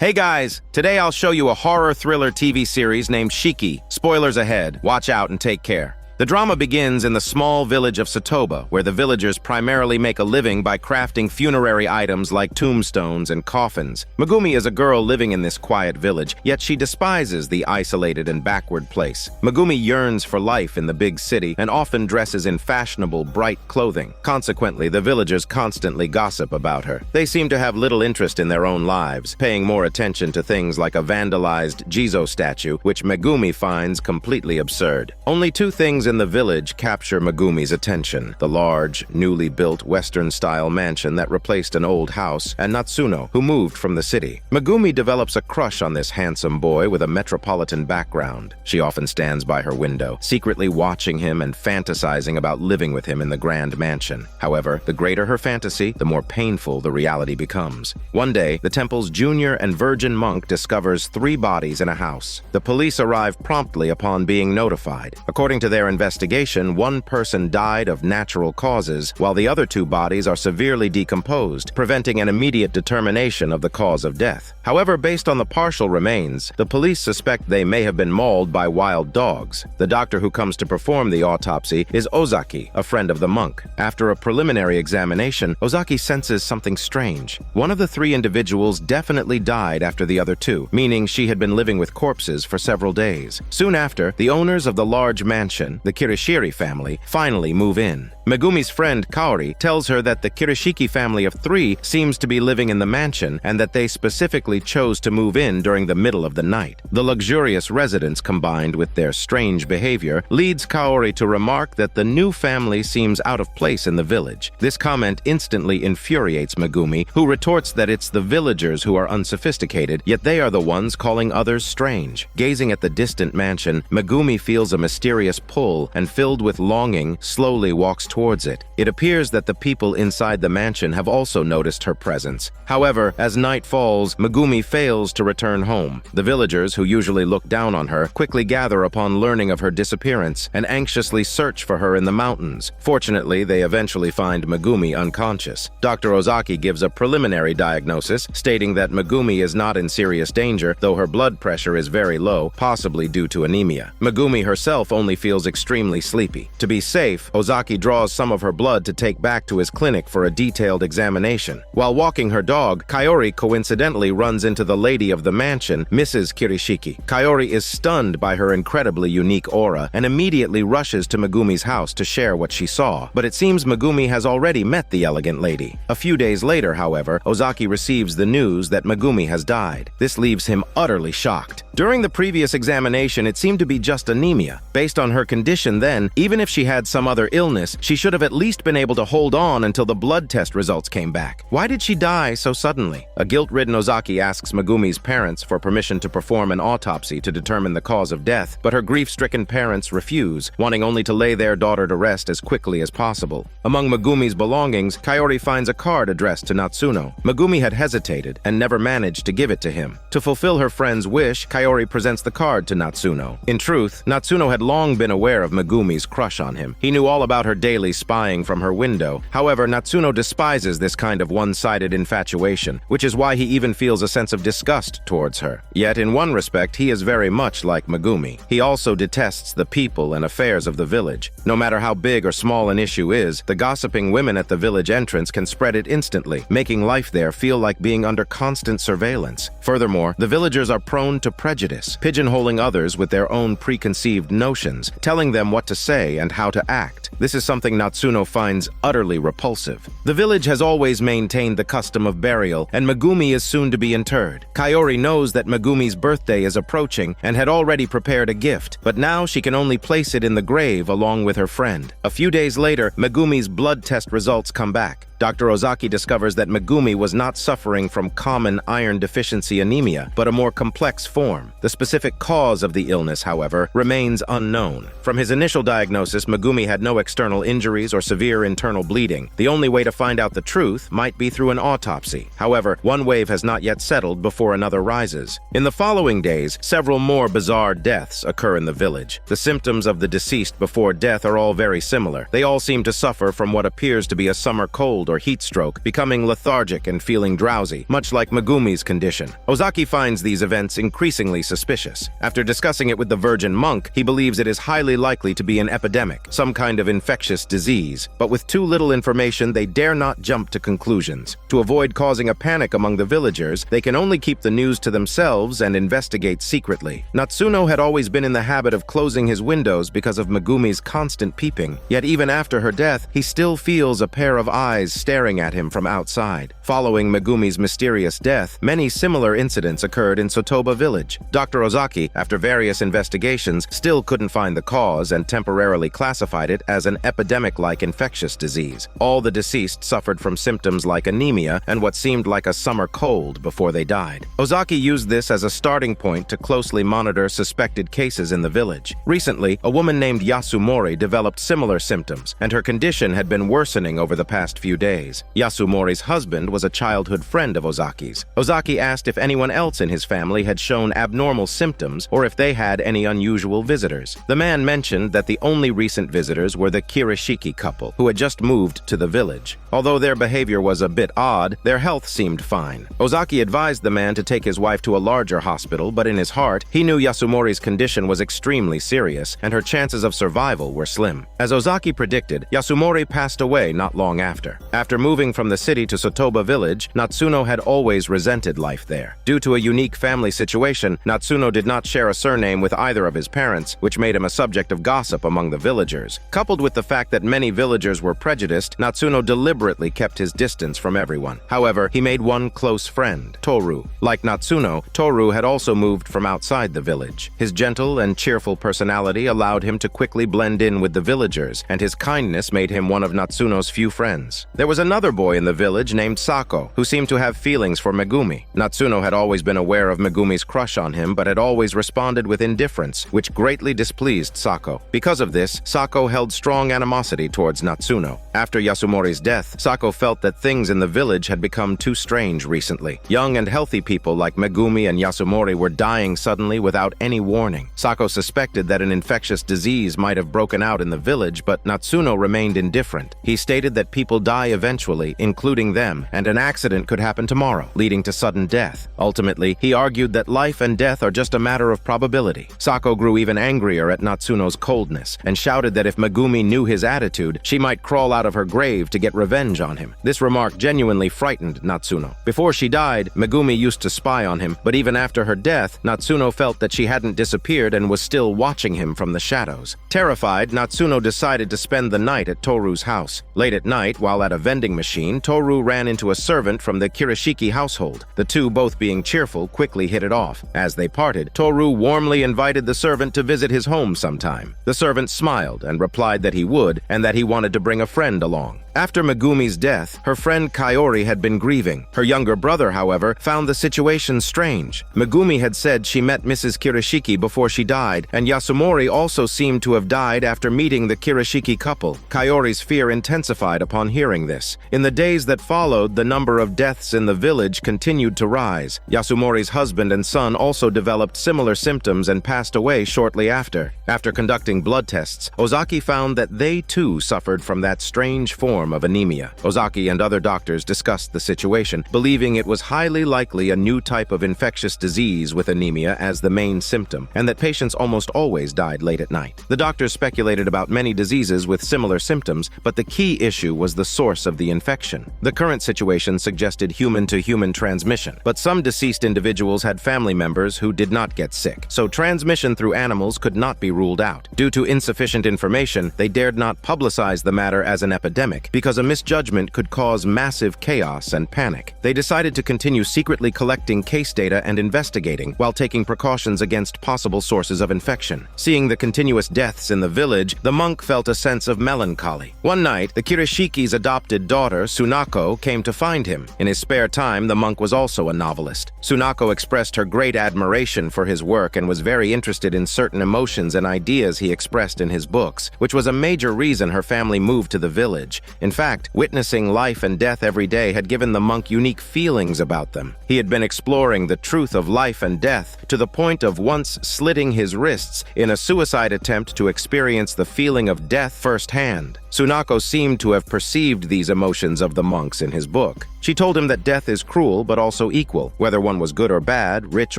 Hey guys, today I'll show you a horror thriller TV series named Shiki. Spoilers ahead. Watch out and take care. The drama begins in the small village of Sotoba, where the villagers primarily make a living by crafting funerary items like tombstones and coffins. Megumi is a girl living in this quiet village, yet she despises the isolated and backward place. Megumi yearns for life in the big city and often dresses in fashionable, bright clothing. Consequently, the villagers constantly gossip about her. They seem to have little interest in their own lives, paying more attention to things like a vandalized Jizo statue, which Megumi finds completely absurd. Only two things in the village capture Megumi's attention: the large, newly built Western-style mansion that replaced an old house, and Natsuno, who moved from the city. Megumi develops a crush on this handsome boy with a metropolitan background. She often stands by her window, secretly watching him and fantasizing about living with him in the grand mansion. However, the greater her fantasy, the more painful the reality becomes. One day, the temple's junior and virgin monk discovers 3 bodies in a house. The police arrive promptly upon being notified. According to their investigation, 1 person died of natural causes, while the other 2 bodies are severely decomposed, preventing an immediate determination of the cause of death. However, based on the partial remains, the police suspect they may have been mauled by wild dogs. The doctor who comes to perform the autopsy is Ozaki, a friend of the monk. After a preliminary examination, Ozaki senses something strange. One of the 3 individuals definitely died after the other 2, meaning she had been living with corpses for several days. Soon after, the owners of the large mansion, the Kirishiri family, finally move in. Megumi's friend Kaori tells her that the Kirishiki family of 3 seems to be living in the mansion and that they specifically chose to move in during the middle of the night. The luxurious residence, combined with their strange behavior, leads Kaori to remark that the new family seems out of place in the village. This comment instantly infuriates Megumi, who retorts that it's the villagers who are unsophisticated, yet they are the ones calling others strange. Gazing at the distant mansion, Megumi feels a mysterious pull and, filled with longing, slowly walks towards it. It appears that the people inside the mansion have also noticed her presence. However, as night falls, Megumi fails to return home. The villagers, who usually look down on her, quickly gather upon learning of her disappearance and anxiously search for her in the mountains. Fortunately, they eventually find Megumi unconscious. Dr. Ozaki gives a preliminary diagnosis, stating that Megumi is not in serious danger, though her blood pressure is very low, possibly due to anemia. Megumi herself only feels extremely sleepy. To be safe, Ozaki draws some of her blood to take back to his clinic for a detailed examination. While walking her dog, Kaori coincidentally runs into the lady of the mansion, Mrs. Kirishiki. Kaori is stunned by her incredibly unique aura and immediately rushes to Megumi's house to share what she saw. But it seems Megumi has already met the elegant lady. A few days later, however, Ozaki receives the news that Megumi has died. This leaves him utterly shocked. During the previous examination, it seemed to be just anemia. Based on her condition then, even if she had some other illness, she should have at least been able to hold on until the blood test results came back. Why did she die so suddenly? A guilt-ridden Ozaki asks Megumi's parents for permission to perform an autopsy to determine the cause of death, but her grief-stricken parents refuse, wanting only to lay their daughter to rest as quickly as possible. Among Megumi's belongings, Kaori finds a card addressed to Natsuno. Megumi had hesitated and never managed to give it to him. To fulfill her friend's wish, Kaori presents the card to Natsuno. In truth, Natsuno had long been aware of Megumi's crush on him. He knew all about her daily spying from her window. However, Natsuno despises this kind of one-sided infatuation, which is why he even feels a sense of disgust towards her. Yet, in one respect, he is very much like Megumi. He also detests the people and affairs of the village. No matter how big or small an issue is, the gossiping women at the village entrance can spread it instantly, making life there feel like being under constant surveillance. Furthermore, the villagers are prone to prejudice, pigeonholing others with their own preconceived notions, telling them what to say and how to act. This is something Natsuno finds utterly repulsive. The village has always maintained the custom of burial, and Megumi is soon to be interred. Kaori knows that Megumi's birthday is approaching and had already prepared a gift, but now she can only place it in the grave along with her friend. A few days later, Megumi's blood test results come back. Dr. Ozaki discovers that Megumi was not suffering from common iron deficiency anemia, but a more complex form. The specific cause of the illness, however, remains unknown. From his initial diagnosis, Megumi had no external injuries or severe internal bleeding. The only way to find out the truth might be through an autopsy. However, one wave has not yet settled before another rises. In the following days, several more bizarre deaths occur in the village. The symptoms of the deceased before death are all very similar. They all seem to suffer from what appears to be a summer cold or heat stroke, becoming lethargic and feeling drowsy, much like Megumi's condition. Ozaki finds these events increasingly suspicious. After discussing it with the Virgin monk, he believes it is highly likely to be an epidemic, some kind of infectious disease. But with too little information, they dare not jump to conclusions. To avoid causing a panic among the villagers, they can only keep the news to themselves and investigate secretly. Natsuno had always been in the habit of closing his windows because of Megumi's constant peeping. Yet even after her death, he still feels a pair of eyes staring at him from outside. Following Megumi's mysterious death, many similar incidents occurred in Sotoba village. Dr. Ozaki, after various investigations, still couldn't find the cause and temporarily classified it as an epidemic-like infectious disease. All the deceased suffered from symptoms like anemia and what seemed like a summer cold before they died. Ozaki used this as a starting point to closely monitor suspected cases in the village. Recently, a woman named Yasumori developed similar symptoms, and her condition had been worsening over the past few days. Yasumori's husband was a childhood friend of Ozaki's. Ozaki asked if anyone else in his family had shown abnormal symptoms or if they had any unusual visitors. The man mentioned that the only recent visitors were the Kirishiki couple, who had just moved to the village. Although their behavior was a bit odd, their health seemed fine. Ozaki advised the man to take his wife to a larger hospital, but in his heart, he knew Yasumori's condition was extremely serious, and her chances of survival were slim. As Ozaki predicted, Yasumori passed away not long after. After moving from the city to Sotoba village, Natsuno had always resented life there. Due to a unique family situation, Natsuno did not share a surname with either of his parents, which made him a subject of gossip among the villagers. Coupled with the fact that many villagers were prejudiced, Natsuno deliberately kept his distance from everyone. However, he made one close friend, Toru. Like Natsuno, Toru had also moved from outside the village. His gentle and cheerful personality allowed him to quickly blend in with the villagers, and his kindness made him one of Natsuno's few friends. There was another boy in the village named Sako, who seemed to have feelings for Megumi. Natsuno had always been aware of Megumi's crush on him, but had always responded with indifference, which greatly displeased Sako. Because of this, Sako held strong animosity towards Natsuno. After Yasumori's death, Sako felt that things in the village had become too strange recently. Young and healthy people like Megumi and Yasumori were dying suddenly without any warning. Sako suspected that an infectious disease might have broken out in the village, but Natsuno remained indifferent. He stated that people die eventually, including them, and an accident could happen tomorrow, leading to sudden death. Ultimately, he argued that life and death are just a matter of probability. Sako grew even angrier at Natsuno's coldness, and shouted that if Megumi knew his attitude, she might crawl out of her grave to get revenge on him. This remark genuinely frightened Natsuno. Before she died, Megumi used to spy on him, but even after her death, Natsuno felt that she hadn't disappeared and was still watching him from the shadows. Terrified, Natsuno decided to spend the night at Toru's house. Late at night, while at a vending machine, Toru ran into a servant from the Kirishiki household. The two, both being cheerful, quickly hit it off. As they parted, Toru warmly invited the servant to visit his home sometime. The servant smiled and replied that he would, and that he wanted to bring a friend along. After Megumi's death, her friend Kaori had been grieving. Her younger brother, however, found the situation strange. Megumi had said she met Mrs. Kirishiki before she died, and Yasumori also seemed to have died after meeting the Kirishiki couple. Kaori's fear intensified upon hearing this. In the days that followed, the number of deaths in the village continued to rise. Yasumori's husband and son also developed similar symptoms and passed away shortly after. After conducting blood tests, Ozaki found that they too suffered from that strange form of anemia. Ozaki and other doctors discussed the situation, believing it was highly likely a new type of infectious disease with anemia as the main symptom, and that patients almost always died late at night. The doctors speculated about many diseases with similar symptoms, but the key issue was the source of the infection. The current situation suggested human-to-human transmission, but some deceased individuals had family members who did not get sick, so transmission through animals could not be ruled out. Due to insufficient information, they dared not publicize the matter as an epidemic, epidemic because a misjudgment could cause massive chaos and panic. They decided to continue secretly collecting case data and investigating while taking precautions against possible sources of infection. Seeing the continuous deaths in the village, the monk felt a sense of melancholy. One night, the Kirishiki's adopted daughter, Sunako, came to find him. In his spare time, the monk was also a novelist. Sunako expressed her great admiration for his work and was very interested in certain emotions and ideas he expressed in his books, which was a major reason her family moved to the village. In fact, witnessing life and death every day had given the monk unique feelings about them. He had been exploring the truth of life and death to the point of once slitting his wrists in a suicide attempt to experience the feeling of death firsthand. Sunako seemed to have perceived these emotions of the monks in his book. She told him that death is cruel but also equal. Whether one was good or bad, rich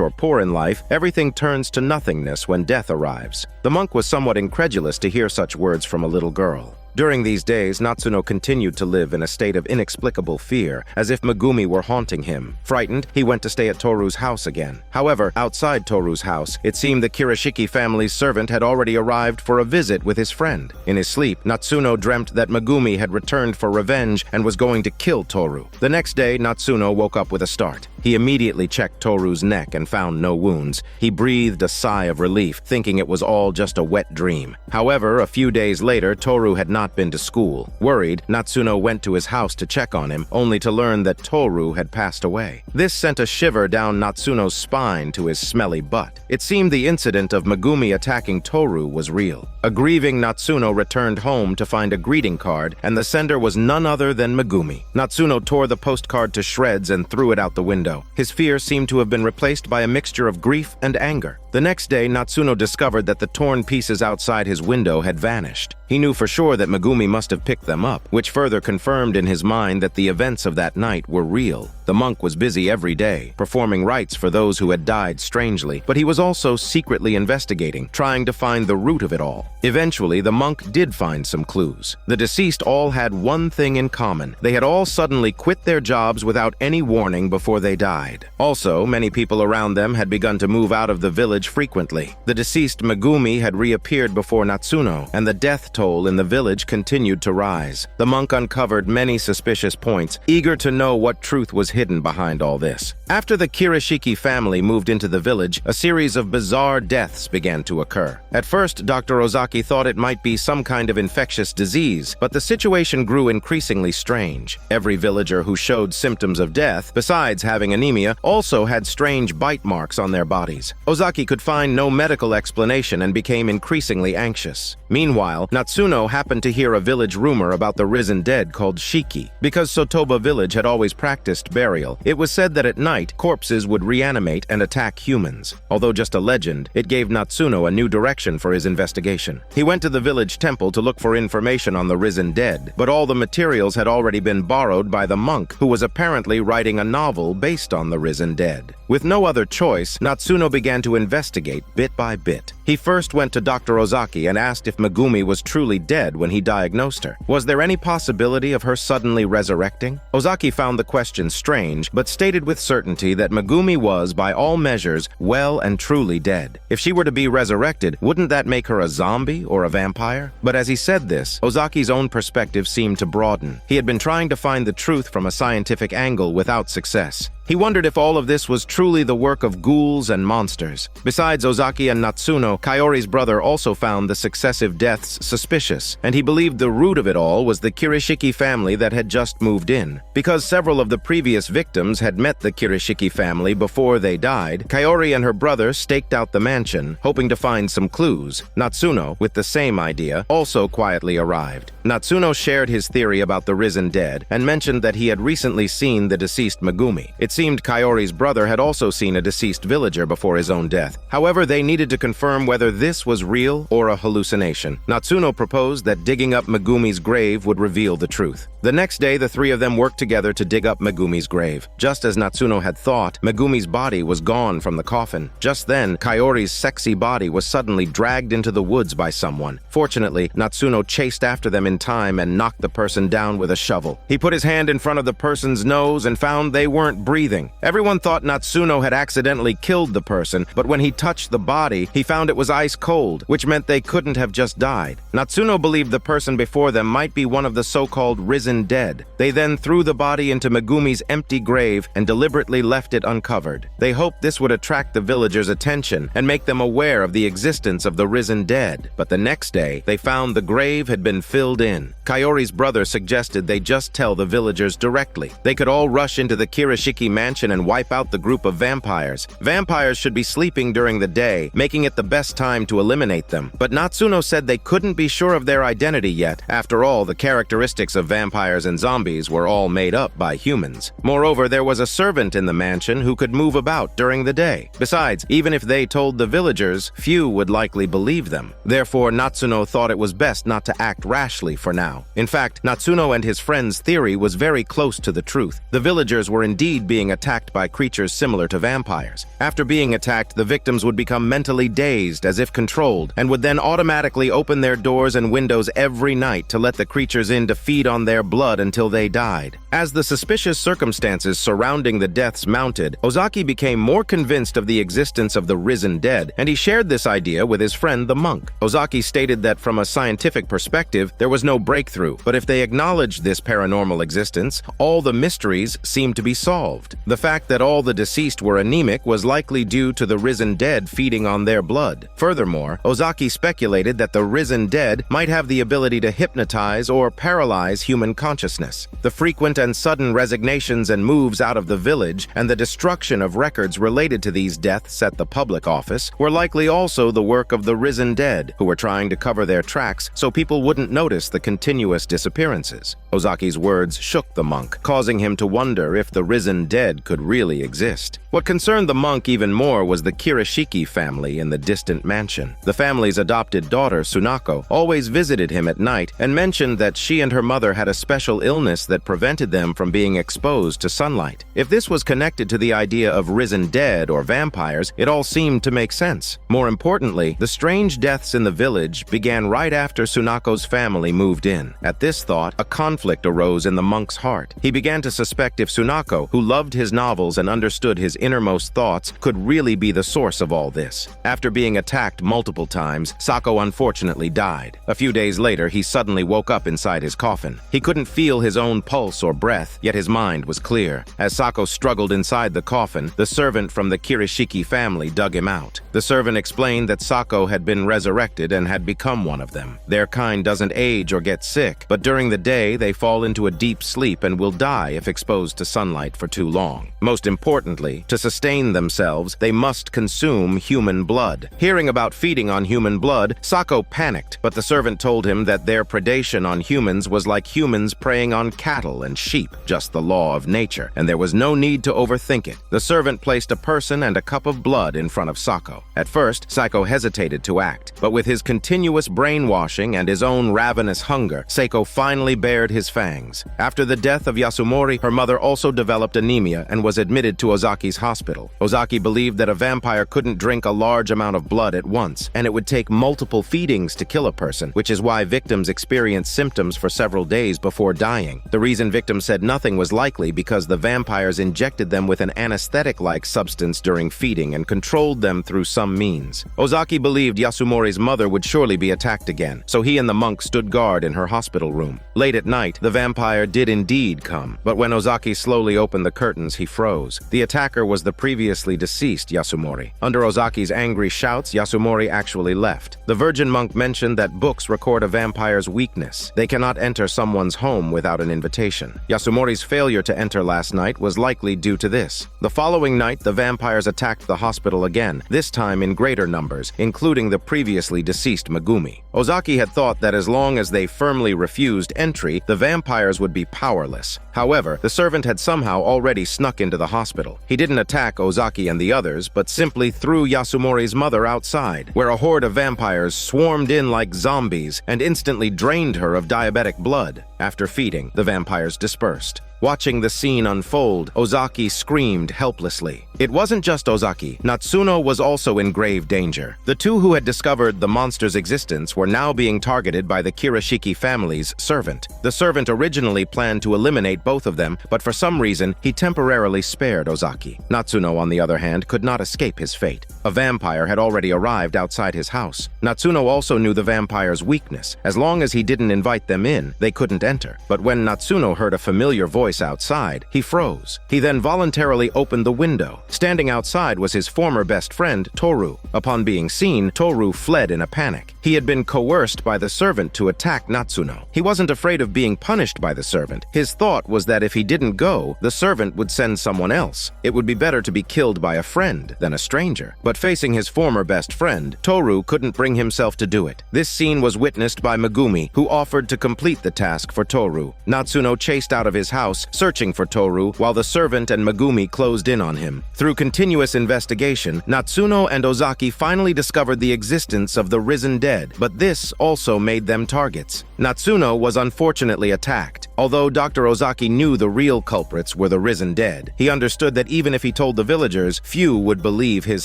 or poor in life, everything turns to nothingness when death arrives. The monk was somewhat incredulous to hear such words from a little girl. During these days, Natsuno continued to live in a state of inexplicable fear, as if Megumi were haunting him. Frightened, he went to stay at Toru's house again. However, outside Toru's house, it seemed the Kirishiki family's servant had already arrived for a visit with his friend. In his sleep, Natsuno dreamt that Megumi had returned for revenge and was going to kill Toru. The next day, Natsuno woke up with a start. He immediately checked Toru's neck and found no wounds. He breathed a sigh of relief, thinking it was all just a wet dream. However, a few days later, Toru had not been to school. Worried, Natsuno went to his house to check on him, only to learn that Toru had passed away. This sent a shiver down Natsuno's spine to his smelly butt. It seemed the incident of Megumi attacking Toru was real. A grieving Natsuno returned home to find a greeting card, and the sender was none other than Megumi. Natsuno tore the postcard to shreds and threw it out the window. His fear seemed to have been replaced by a mixture of grief and anger. The next day, Natsuno discovered that the torn pieces outside his window had vanished. He knew for sure that Megumi must have picked them up, which further confirmed in his mind that the events of that night were real. The monk was busy every day, performing rites for those who had died strangely, but he was also secretly investigating, trying to find the root of it all. Eventually, the monk did find some clues. The deceased all had one thing in common. They had all suddenly quit their jobs without any warning before they died. Also, many people around them had begun to move out of the village frequently. The deceased Megumi had reappeared before Natsuno, and the death toll in the village continued to rise. The monk uncovered many suspicious points, eager to know what truth was hidden behind all this. After the Kirishiki family moved into the village, a series of bizarre deaths began to occur. At first, Dr. Ozaki thought it might be some kind of infectious disease, but the situation grew increasingly strange. Every villager who showed symptoms of death, besides having anemia, also had strange bite marks on their bodies. Ozaki could find no medical explanation and became increasingly anxious. Meanwhile, Natsuno happened to hear a village rumor about the risen dead called Shiki. Because Sotoba village had always practiced burial, it was said that at night, corpses would reanimate and attack humans. Although just a legend, it gave Natsuno a new direction for his investigation. He went to the village temple to look for information on the risen dead, but all the materials had already been borrowed by the monk, who was apparently writing a novel based on the risen dead. With no other choice, Natsuno began to investigate bit by bit. He first went to Dr. Ozaki and asked if Megumi was truly dead when he diagnosed her. Was there any possibility of her suddenly resurrecting? Ozaki found the question strange, but stated with certainty that Megumi was, by all measures, well and truly dead. If she were to be resurrected, wouldn't that make her a zombie or a vampire? But as he said this, Ozaki's own perspective seemed to broaden. He had been trying to find the truth from a scientific angle without success. He wondered if all of this was truly the work of ghouls and monsters. Besides Ozaki and Natsuno, Kaori's brother also found the successive deaths suspicious, and he believed the root of it all was the Kirishiki family that had just moved in. Because several of the previous victims had met the Kirishiki family before they died, Kaori and her brother staked out the mansion, hoping to find some clues. Natsuno, with the same idea, also quietly arrived. Natsuno shared his theory about the risen dead and mentioned that he had recently seen the deceased Megumi. It seemed Kaori's brother had also seen a deceased villager before his own death. However, they needed to confirm whether this was real or a hallucination. Natsuno proposed that digging up Megumi's grave would reveal the truth. The next day, the three of them worked together to dig up Megumi's grave. Just as Natsuno had thought, Megumi's body was gone from the coffin. Just then, Kaori's sexy body was suddenly dragged into the woods by someone. Fortunately, Natsuno chased after them in time and knocked the person down with a shovel. He put his hand in front of the person's nose and found they weren't breathing. breathing. Everyone thought Natsuno had accidentally killed the person, but when he touched the body, he found it was ice cold, which meant they couldn't have just died. Natsuno believed the person before them might be one of the so-called risen dead. They then threw the body into Megumi's empty grave and deliberately left it uncovered. They hoped this would attract the villagers' attention and make them aware of the existence of the risen dead. But the next day, they found the grave had been filled in. Kaori's brother suggested they just tell the villagers directly. They could all rush into the Kirishiki mansion and wipe out the group of vampires. Vampires should be sleeping during the day, making it the best time to eliminate them. But Natsuno said they couldn't be sure of their identity yet. After all, the characteristics of vampires and zombies were all made up by humans. Moreover, there was a servant in the mansion who could move about during the day. Besides, even if they told the villagers, few would likely believe them. Therefore, Natsuno thought it was best not to act rashly for now. In fact, Natsuno and his friend's theory was very close to the truth. The villagers were indeed being attacked by creatures similar to vampires. After being attacked, the victims would become mentally dazed, as if controlled, and would then automatically open their doors and windows every night to let the creatures in to feed on their blood until they died. As the suspicious circumstances surrounding the deaths mounted, Ozaki became more convinced of the existence of the risen dead, and he shared this idea with his friend the monk. Ozaki stated that from a scientific perspective, there was no breakthrough, but if they acknowledged this paranormal existence, all the mysteries seemed to be solved. The fact that all the deceased were anemic was likely due to the risen dead feeding on their blood. Furthermore, Ozaki speculated that the risen dead might have the ability to hypnotize or paralyze human consciousness. The frequent and sudden resignations and moves out of the village and the destruction of records related to these deaths at the public office were likely also the work of the risen dead, who were trying to cover their tracks so people wouldn't notice the continuous disappearances. Ozaki's words shook the monk, causing him to wonder if the risen dead could really exist. What concerned the monk even more was the Kirishiki family in the distant mansion. The family's adopted daughter, Sunako, always visited him at night and mentioned that she and her mother had a special illness that prevented them from being exposed to sunlight. If this was connected to the idea of risen dead or vampires, it all seemed to make sense. More importantly, the strange deaths in the village began right after Sunako's family moved in. At this thought, a conflict arose in the monk's heart. He began to suspect if Sunako, who loved his novels and understood his innermost thoughts, could really be the source of all this. After being attacked multiple times, Sako unfortunately died. A few days later, he suddenly woke up inside his coffin. He couldn't feel his own pulse or breath, yet his mind was clear. As Sako struggled inside the coffin, the servant from the Kirishiki family dug him out. The servant explained that Sako had been resurrected and had become one of them. Their kind doesn't age or get sick, but during the day they fall into a deep sleep and will die if exposed to sunlight for too long. Most importantly, to sustain themselves, they must consume human blood. Hearing about feeding on human blood, Sako panicked, but the servant told him that their predation on humans was like humans preying on cattle and sheep, just the law of nature, and there was no need to overthink it. The servant placed a person and a cup of blood in front of Sako. At first, Sako hesitated to act, but with his continuous brainwashing and his own ravenous hunger, Sako finally bared his fangs. After the death of Yasumori, her mother also developed anemia and was admitted to Ozaki's hospital. Ozaki believed that a vampire couldn't drink a large amount of blood at once, and it would take multiple feedings to kill a person, which is why victims experienced symptoms for several days before dying. The reason victims said nothing was likely because the vampires injected them with an anesthetic-like substance during feeding and controlled them through some means. Ozaki believed Yasumori's mother would surely be attacked again, so he and the monk stood guard in her hospital room. Late at night, the vampire did indeed come, but when Ozaki slowly opened the curtains, he froze. The attacker was the previously deceased Yasumori. Under Ozaki's angry shouts, Yasumori actually left. The virgin monk mentioned that books record a vampire's weakness. They cannot enter someone's home without an invitation. Yasumori's failure to enter last night was likely due to this. The following night, the vampires attacked the hospital again, this time in greater numbers, including the previously deceased Megumi. Ozaki had thought that as long as they firmly refused entry, the vampires would be powerless. However, the servant had somehow already snuck into the hospital. He didn't attack Ozaki and the others, but simply threw Yasumori's mother outside, where a horde of vampires swarmed in like zombies and instantly drained her of diabetic blood. After feeding, the vampires dispersed. Watching the scene unfold, Ozaki screamed helplessly. It wasn't just Ozaki. Natsuno was also in grave danger. The two who had discovered the monster's existence were now being targeted by the Kirishiki family's servant. The servant originally planned to eliminate both of them, but for some reason, he temporarily spared Ozaki. Natsuno, on the other hand, could not escape his fate. A vampire had already arrived outside his house. Natsuno also knew the vampire's weakness. As long as he didn't invite them in, they couldn't enter. But when Natsuno heard a familiar voice outside, he froze. He then voluntarily opened the window. Standing outside was his former best friend, Toru. Upon being seen, Toru fled in a panic. He had been coerced by the servant to attack Natsuno. He wasn't afraid of being punished by the servant. His thought was that if he didn't go, the servant would send someone else. It would be better to be killed by a friend than a stranger. But facing his former best friend, Toru couldn't bring himself to do it. This scene was witnessed by Megumi, who offered to complete the task for Toru. Natsuno chased out of his house, searching for Toru, while the servant and Megumi closed in on him. Through continuous investigation, Natsuno and Ozaki finally discovered the existence of the risen dead, but this also made them targets. Natsuno was unfortunately attacked. Although Dr. Ozaki knew the real culprits were the risen dead, he understood that even if he told the villagers, few would believe his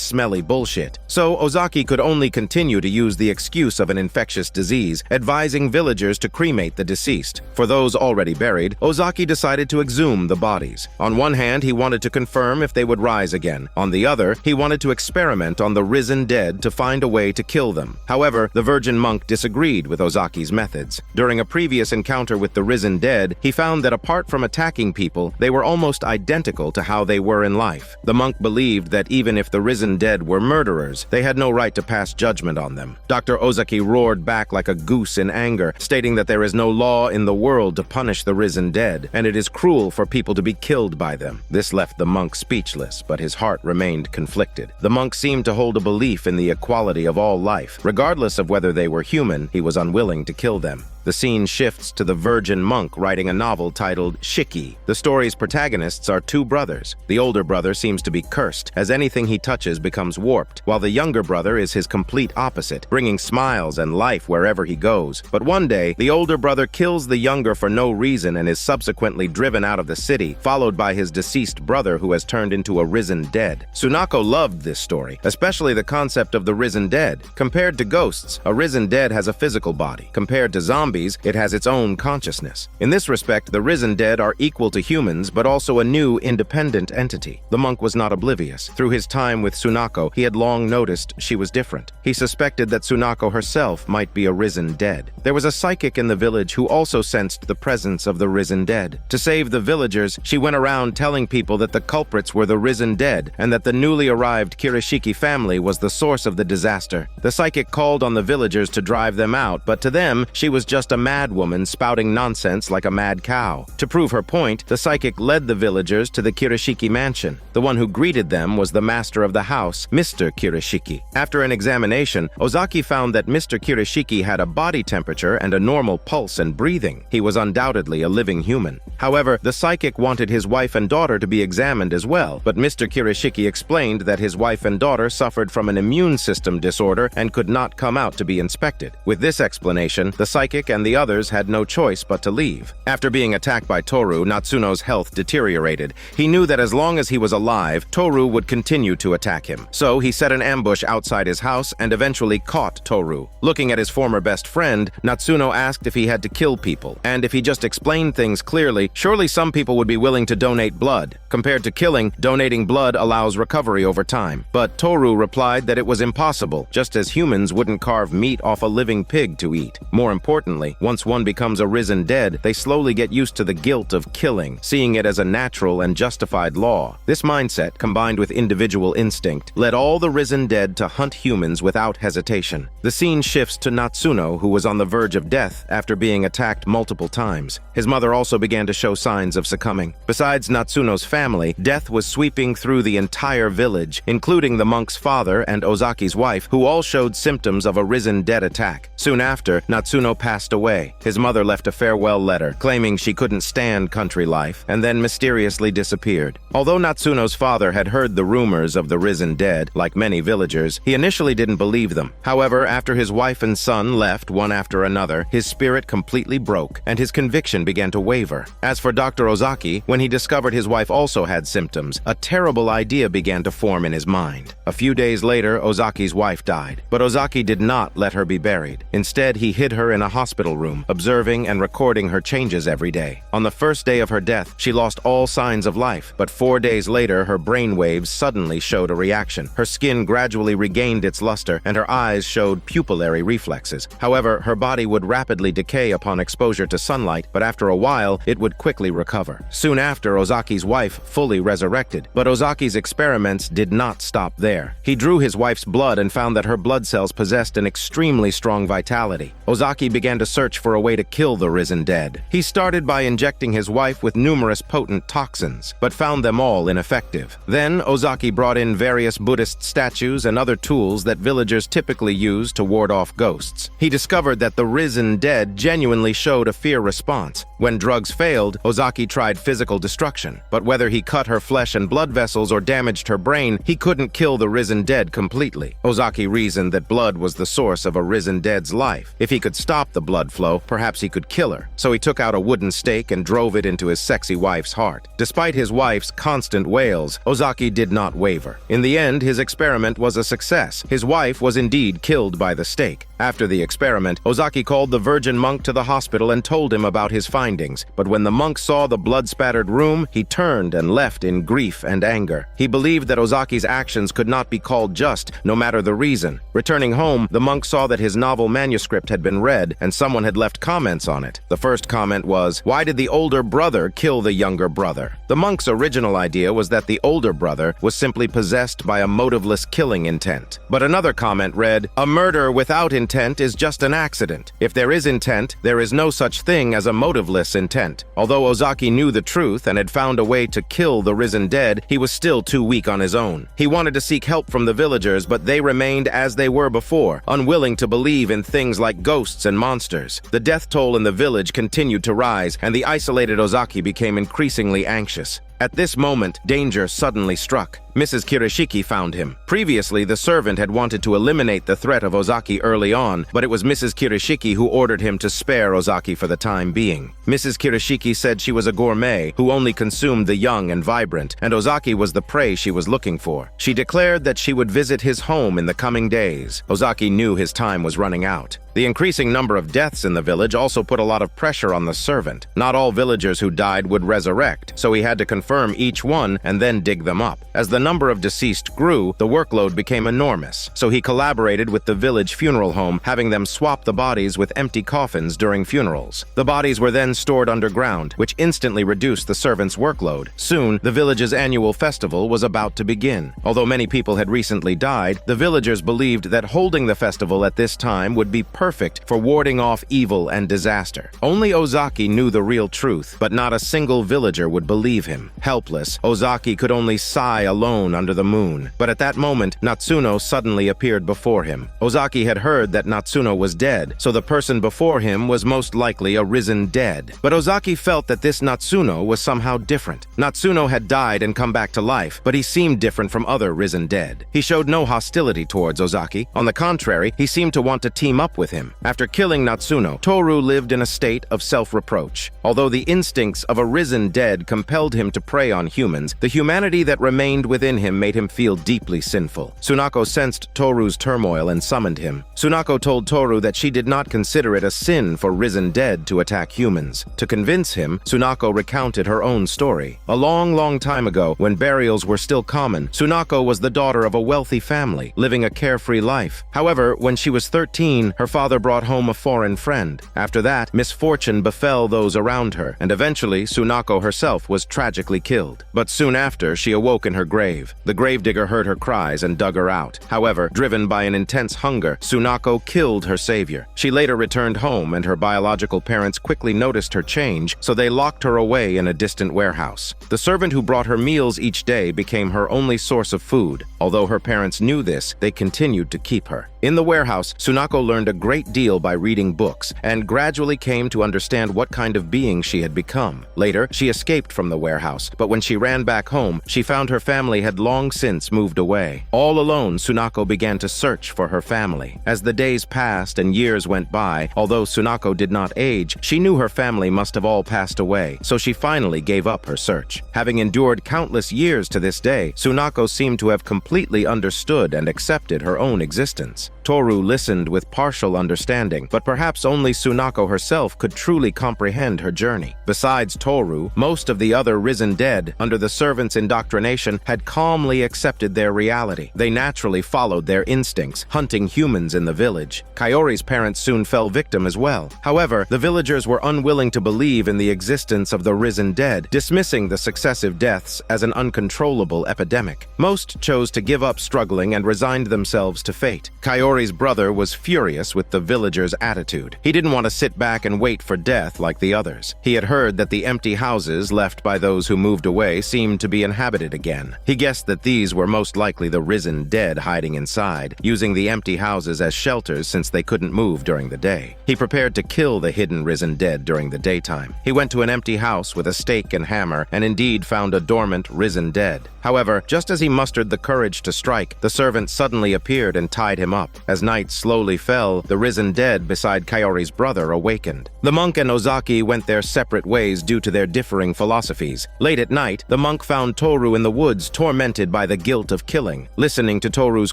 smelly bullshit. So Ozaki could only continue to use the excuse of an infectious disease, advising villagers to cremate the deceased. For those already buried, Ozaki decided to exhume the bodies. On one hand, he wanted to confirm if they would rise again. On the other, he wanted to experiment on the risen dead to find a way to kill them. However, the virgin monk disagreed with Ozaki's methods. During a previous encounter with the risen dead, he found that apart from attacking people, they were almost identical to how they were in life. The monk believed that even if the risen dead were murderers, they had no right to pass judgment on them. Dr. Ozaki roared back like a goose in anger, stating that there is no law in the world to punish the risen dead, and it is cruel for people to be killed by them. This left the monk speechless, but his heart remained conflicted. The monk seemed to hold a belief in the equality of all life. Regardless of whether they were human, he was unwilling to kill them. The scene shifts to the virgin monk writing a novel titled Shiki. The story's protagonists are two brothers. The older brother seems to be cursed, as anything he touches becomes warped, while the younger brother is his complete opposite, bringing smiles and life wherever he goes. But one day, the older brother kills the younger for no reason and is subsequently driven out of the city, followed by his deceased brother who has turned into a risen dead. Tsunako loved this story, especially the concept of the risen dead. Compared to ghosts, a risen dead has a physical body. Compared to zombies, it has its own consciousness. In this respect, the risen dead are equal to humans, but also a new, independent entity. The monk was not oblivious. Through his time with Tsunako, he had long noticed she was different. He suspected that Tsunako herself might be a risen dead. There was a psychic in the village who also sensed the presence of the risen dead. To save the villagers, she went around telling people that the culprits were the risen dead and that the newly arrived Kirishiki family was the source of the disaster. The psychic called on the villagers to drive them out, but to them, she was just a mad woman spouting nonsense like a mad cow. To prove her point, the psychic led the villagers to the Kirishiki mansion. The one who greeted them was the master of the house, Mr. Kirishiki. After an examination, Ozaki found that Mr. Kirishiki had a body temperature and a normal pulse and breathing. He was undoubtedly a living human. However, the psychic wanted his wife and daughter to be examined as well, but Mr. Kirishiki explained that his wife and daughter suffered from an immune system disorder and could not come out to be inspected. With this explanation, the psychic and the others had no choice but to leave. After being attacked by Toru, Natsuno's health deteriorated. He knew that as long as he was alive, Toru would continue to attack him. So he set an ambush outside his house and eventually caught Toru. Looking at his former best friend, Natsuno asked if he had to kill people, and if he just explained things clearly, surely some people would be willing to donate blood. Compared to killing, donating blood allows recovery over time. But Toru replied that it was impossible, just as humans wouldn't carve meat off a living pig to eat. More importantly, once one becomes a risen dead, they slowly get used to the guilt of killing, seeing it as a natural and justified law. This mindset, combined with individual instinct, led all the risen dead to hunt humans without hesitation. The scene shifts to Natsuno, who was on the verge of death after being attacked multiple times. His mother also began to show signs of succumbing. Besides Natsuno's family, death was sweeping through the entire village, including the monk's father and Ozaki's wife, who all showed symptoms of a risen dead attack. Soon after, Natsuno passed passed away. His mother left a farewell letter, claiming she couldn't stand country life, and then mysteriously disappeared. Although Natsuno's father had heard the rumors of the risen dead, like many villagers, he initially didn't believe them. However, after his wife and son left one after another, his spirit completely broke, and his conviction began to waver. As for Dr. Ozaki, when he discovered his wife also had symptoms, a terrible idea began to form in his mind. A few days later, Ozaki's wife died, but Ozaki did not let her be buried. Instead, he hid her in a hospital room, observing and recording her changes every day. On the first day of her death, she lost all signs of life, but 4 days later, her brain waves suddenly showed a reaction. Her skin gradually regained its luster, and her eyes showed pupillary reflexes. However, her body would rapidly decay upon exposure to sunlight, but after a while, it would quickly recover. Soon after, Ozaki's wife fully resurrected, but Ozaki's experiments did not stop there. He drew his wife's blood and found that her blood cells possessed an extremely strong vitality. Ozaki began to search for a way to kill the risen dead. He started by injecting his wife with numerous potent toxins, but found them all ineffective. Then, Ozaki brought in various Buddhist statues and other tools that villagers typically use to ward off ghosts. He discovered that the risen dead genuinely showed a fear response. When drugs failed, Ozaki tried physical destruction, but whether he cut her flesh and blood vessels or damaged her brain, he couldn't kill the risen dead completely. Ozaki reasoned that blood was the source of a risen dead's life. If he could stop the blood flow, perhaps he could kill her. So he took out a wooden stake and drove it into his sexy wife's heart. Despite his wife's constant wails, Ozaki did not waver. In the end, his experiment was a success. His wife was indeed killed by the stake. After the experiment, Ozaki called the virgin monk to the hospital and told him about his findings. But when the monk saw the blood-spattered room, he turned and left in grief and anger. He believed that Ozaki's actions could not be called just, no matter the reason. Returning home, the monk saw that his novel manuscript had been read, and someone had left comments on it. The first comment was, "Why did the older brother kill the younger brother?" The monk's original idea was that the older brother was simply possessed by a motiveless killing intent. But another comment read, "A murder without intent is just an accident. If there is intent, there is no such thing as a motiveless intent." Although Ozaki knew the truth and had found a way to kill the risen dead, he was still too weak on his own. He wanted to seek help from the villagers, but they remained as they were before, unwilling to believe in things like ghosts and monsters. The death toll in the village continued to rise, and the isolated Ozaki became increasingly anxious. At this moment, danger suddenly struck. Mrs. Kirishiki found him. Previously, the servant had wanted to eliminate the threat of Ozaki early on, but it was Mrs. Kirishiki who ordered him to spare Ozaki for the time being. Mrs. Kirishiki said she was a gourmet who only consumed the young and vibrant, and Ozaki was the prey she was looking for. She declared that she would visit his home in the coming days. Ozaki knew his time was running out. The increasing number of deaths in the village also put a lot of pressure on the servant. Not all villagers who died would resurrect, so he had to confirm each one and then dig them up. As the number of deceased grew, the workload became enormous, so he collaborated with the village funeral home, having them swap the bodies with empty coffins during funerals. The bodies were then stored underground, which instantly reduced the servant's workload. Soon, the village's annual festival was about to begin. Although many people had recently died, the villagers believed that holding the festival at this time would be perfect for warding off evil and disaster. Only Ozaki knew the real truth, but not a single villager would believe him. Helpless, Ozaki could only sigh alone under the moon. But at that moment, Natsuno suddenly appeared before him. Ozaki had heard that Natsuno was dead, so the person before him was most likely a risen dead. But Ozaki felt that this Natsuno was somehow different. Natsuno had died and come back to life, but he seemed different from other risen dead. He showed no hostility towards Ozaki. On the contrary, he seemed to want to team up with him. After killing Natsuno, Toru lived in a state of self-reproach. Although the instincts of a risen dead compelled him to prey on humans, the humanity that remained within him made him feel deeply sinful. Sunako sensed Toru's turmoil and summoned him. Sunako told Toru that she did not consider it a sin for risen dead to attack humans. To convince him, Sunako recounted her own story. A long time ago, when burials were still common, Sunako was the daughter of a wealthy family, living a carefree life. However, when she was 13, her father brought home a foreign friend. After that, misfortune befell those around her, and eventually Sunako herself was tragically killed. But soon after, she awoke in her grave. The gravedigger heard her cries and dug her out. However, driven by an intense hunger, Sunako killed her savior. She later returned home, and her biological parents quickly noticed her change, so they locked her away in a distant warehouse. The servant who brought her meals each day became her only source of food. Although her parents knew this, they continued to keep her. In the warehouse, Sunako learned a great deal by reading books and gradually came to understand what kind of being she had become. Later, she escaped from the warehouse, but when she ran back home, she found her family had long since moved away. All alone, Sunako began to search for her family. As the days passed and years went by, although Sunako did not age, she knew her family must have all passed away, so she finally gave up her search. Having endured countless years to this day, Sunako seemed to have completely understood and accepted her own existence. Toru listened with partial understanding, but perhaps only Sunako herself could truly comprehend her journey. Besides Toru, most of the other risen dead, under the servants' indoctrination, had calmly accepted their reality. They naturally followed their instincts, hunting humans in the village. Kaori's parents soon fell victim as well. However, the villagers were unwilling to believe in the existence of the risen dead, dismissing the successive deaths as an uncontrollable epidemic. Most chose to give up struggling and resigned themselves to fate. Kaori's brother was furious with the villagers' attitude. He didn't want to sit back and wait for death like the others. He had heard that the empty houses left by those who moved away seemed to be inhabited again. He guessed that these were most likely the risen dead hiding inside, using the empty houses as shelters since they couldn't move during the day. He prepared to kill the hidden risen dead during the daytime. He went to an empty house with a stake and hammer and indeed found a dormant risen dead. However, just as he mustered the courage to strike, the servant suddenly appeared and tied him up. As night slowly fell, the risen dead beside Kaori's brother awakened. The monk and Ozaki went their separate ways due to their differing philosophies. Late at night, the monk found Toru in the woods, tormented by the guilt of killing. Listening to Toru's